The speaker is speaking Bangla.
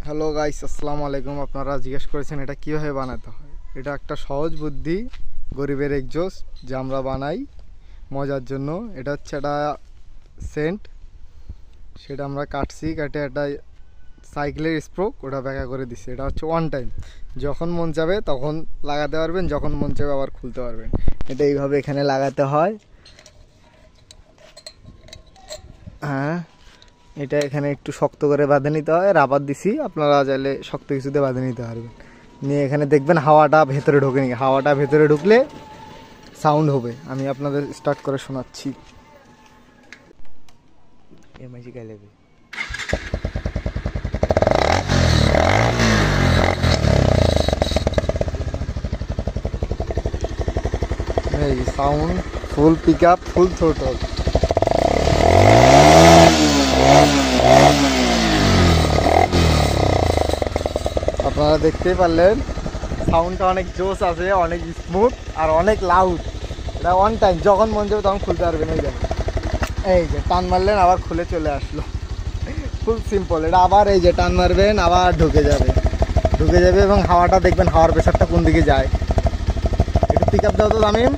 হ্যালো গাইস, আসসালামু আলাইকুম। আপনারা জিজ্ঞেস করেছেন এটা কীভাবে বানাতে হয়। এটা একটা সহজ বুদ্ধি, গরিবের এক্সজস্ট যা আমরা বানাই মজার জন্য। এটা হচ্ছে একটা সেন্ট, সেটা আমরা কেটে একটা সাইকেলের স্প্রোক ওটা ব্যাকা করে দিচ্ছি। এটা হচ্ছে ওয়ান টাইম, যখন মন চাবে তখন লাগাতে পারবেন, যখন মন চাবে আবার খুলতে পারবেন। এটা এইভাবে এখানে লাগাতে হয়। হ্যাঁ, এটা এখানে একটু শক্ত করে বাঁধে নিতে হয়, রাবার দিছি, আপনারা চাইলে শক্ত কিছুতে বাঁধে নিতে পারবেন। নিয়ে এখানে দেখবেন হাওয়াটা ভেতরে ঢোকে নি, হাওয়াটা ভেতরে ঢুকলে সাউন্ড হবে। আমি আপনাদের স্টার্ট করে শোনাচ্ছি। এই সাউন্ড ফুল পিক আপ, ফুল থ্রোটল। আপনারা দেখতেই পারলেন সাউন্ডটা অনেক জোস আছে, অনেক স্মুথ আর অনেক লাউড। এটা ওয়ান টাইম, যখন মন যাবে তখন খুলতে পারবেন। এই যে টান মারলেন আবার খুলে চলে আসলো, খুব সিম্পল। এটা আবার এই যে টান মারবেন আবার ঢুকে যাবে এবং হাওয়াটা দেখবেন, হাওয়ার প্রেশারটা কোন দিকে যায়। একটু পিক আপ দাও তো তামিম।